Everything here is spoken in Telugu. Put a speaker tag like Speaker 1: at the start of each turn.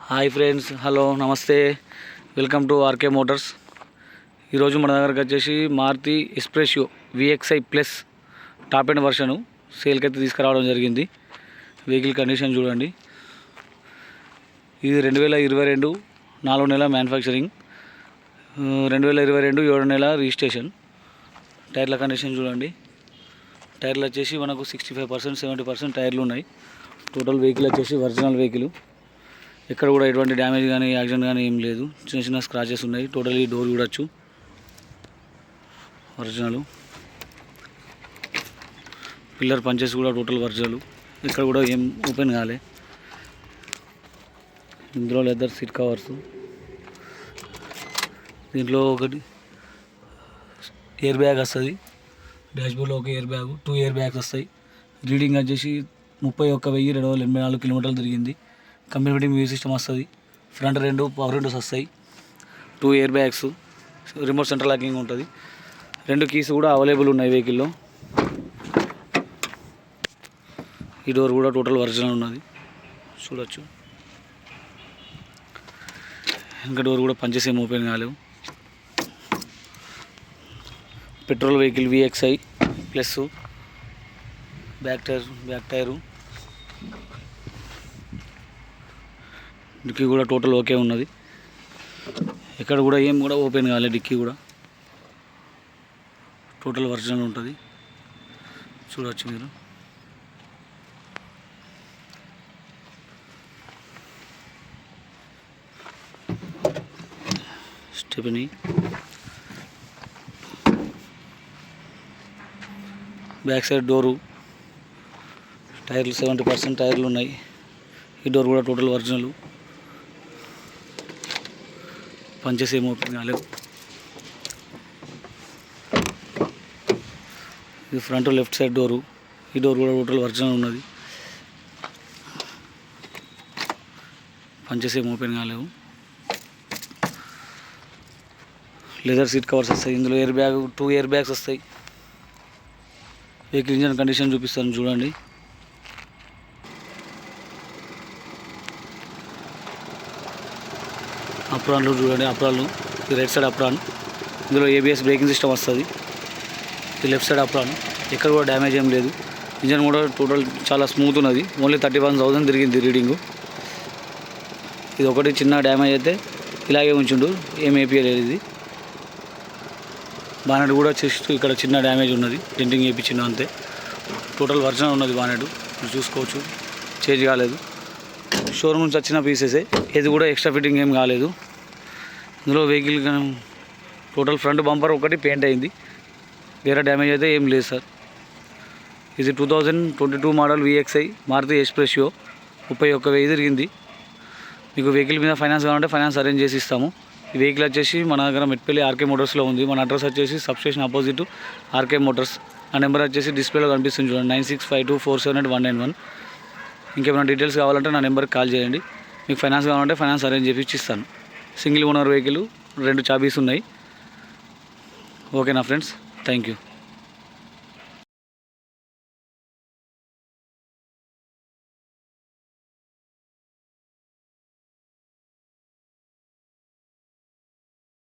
Speaker 1: హాయ్ ఫ్రెండ్స్, హలో, నమస్తే, వెల్కమ్ టు ఆర్కే మోటార్స్. ఈరోజు మన దగ్గరకు వచ్చేసి Maruti Spresso VXi plus top end వర్షను సేల్కి అయితే తీసుకురావడం జరిగింది. వెహికల్ కండిషన్ చూడండి. ఇది 2022 4వ నెల మ్యానుఫ్యాక్చరింగ్, 2022 7వ నెల రిజిస్ట్రేషన్. టైర్ల కండిషన్ చూడండి. టైర్లు వచ్చేసి మనకు 65% 70% టైర్లు ఉన్నాయి. టోటల్ వెహికల్ వచ్చేసి ఒరిజినల్ వెహికల్. ఎక్కడ కూడా ఎటువంటి డ్యామేజ్ కానీ యాక్సిడెంట్ కానీ ఏం లేదు. చిన్న చిన్న స్క్రాచెస్ ఉన్నాయి. టోటలీ డోర్ చూడొచ్చు, ఒరిజినల్. పిల్లర్ పంచెస్ కూడా టోటల్ ఒరిజినల్. ఇక్కడ కూడా ఏం ఓపెన్ కాలే. ఇందులో లెదర్ సీట్ కవర్స్. దీంట్లో ఒకటి ఎయిర్ బ్యాగ్ వస్తుంది. డాష్బోర్డ్లో ఒక ఎయిర్ బ్యాగ్, 2 ఎయిర్ బ్యాగ్స్ వస్తాయి. రీడింగ్ వచ్చేసి 31,284 కిలోమీటర్లు తిరిగింది. కంపెనీ మ్యూజిక్ సిస్టమ్ వస్తుంది. ఫ్రంట్ 2 పవర్ విండోస్ వస్తాయి. 2 air bags, remote centre locking ఉంటుంది. 2 కీస్ కూడా అవైలబుల్ ఉన్నాయి వెహికల్లో. ఈ డోర్ కూడా టోటల్ ఒరిజినల్ ఉన్నది, చూడొచ్చు. ఇంకా డోర్ కూడా పంచెస్ ఏం ఓపెన్ కాలేవు. Petrol vehicle VXi plus. Back tyre డిక్కీ కూడా టోటల్ ఓకే ఉన్నది. ఎక్కడ కూడా ఏం కూడా ఓపెన్ కాలేదు. డిక్కీ కూడా టోటల్ ఒరిజినల్ ఉంటుంది, చూడవచ్చు మీరు. స్టెప్నీ, బ్యాక్ సైడ్ డోరు, టైర్లు 70% టైర్లు ఉన్నాయి. ఈ డోర్ కూడా టోటల్ ఒరిజినల్. పంచెస్ ఏం ఓపెన్ కాలేవు. ఇది ఫ్రంట్ లెఫ్ట్ సైడ్ డోరు. ఈ డోర్ కూడా టోటల్ ఒరిజినల్ ఉన్నది. పంచెస్ ఏం ఓపెన్ కాలేవు. లెదర్ సీట్ కవర్స్ వస్తాయి. ఇందులో ఎయిర్ బ్యాగ్, 2 ఎయిర్ బ్యాగ్స్ వస్తాయి. వెహికల్ ఇంజన్ కండిషన్ చూపిస్తాను చూడండి. అప్రాన్లు చూడండి. అప్రాన్లు, ఇది రైట్ సైడ్ అప్రాన్. ఇందులో ABS బ్రేకింగ్ సిస్టమ్ వస్తుంది. ఇది లెఫ్ట్ సైడ్ అప్రాన్. ఎక్కడ కూడా డ్యామేజ్ ఏం లేదు. ఇంజన్ కూడా టోటల్ చాలా స్మూత్ ఉన్నది. ఓన్లీ 31,000 తిరిగింది రీడింగు. ఇది ఒకటి చిన్న డ్యామేజ్ అయితే ఇలాగే ఉంచుండు, ఏం వేపియలేదు. ఇది బానెట్ కూడా జస్ట్ ఇక్కడ చిన్న డ్యామేజ్ ఉన్నది, డెంటింగ్ వేయించిండు అంతే. టోటల్ ఒరిజినల్ ఉన్నది బానెట్, మీరు చూసుకోవచ్చు. చేంజ్ కాలేదు. షోరూమ్ నుంచి వచ్చిన పీసెసే, ఏది కూడా ఎక్స్ట్రా ఫిట్టింగ్ ఏం కాలేదు. ఇందులో వెహికల్ టోటల్ ఫ్రంట్ బంపర్ ఒకటి పెయింట్ అయింది, వేరే డ్యామేజ్ అయితే ఏం లేదు సార్. ఇది 2022 మోడల్ VXi మారుతి ఎస్ప్రెషియో. 31,000 తిరిగింది. మీకు వెహికల్ మీద ఫైనాన్స్ కావాలంటే ఫైనాన్స్ అరేంజ్ చేసి ఇస్తాము. ఈ వెహికల్ వచ్చేసి మన దగ్గర మెట్పల్లి ఆర్కే మోటార్స్లో ఉంది. మన అడ్రస్ వచ్చేసి సబ్స్టేషన్ ఆపోజిట్ ఆర్కే మోటార్స్. ఆ నెంబర్ వచ్చేసి డిస్ప్లేలో కనిపిస్తుంది చూడండి, 9652478191. ఇంకేమైనా డీటెయిల్స్ కావాలంటే నా నెంబర్కి కాల్ చేయండి. మీకు ఫైనాన్స్ కావాలంటే ఫైనాన్స్ అరేంజ్ చేసి ఇస్తాను. సింగిల్ ఓనర్ వెహికల్, 2 చాబీస్ ఉన్నాయి. ఓకేనా ఫ్రెండ్స్, థ్యాంక్ యూ.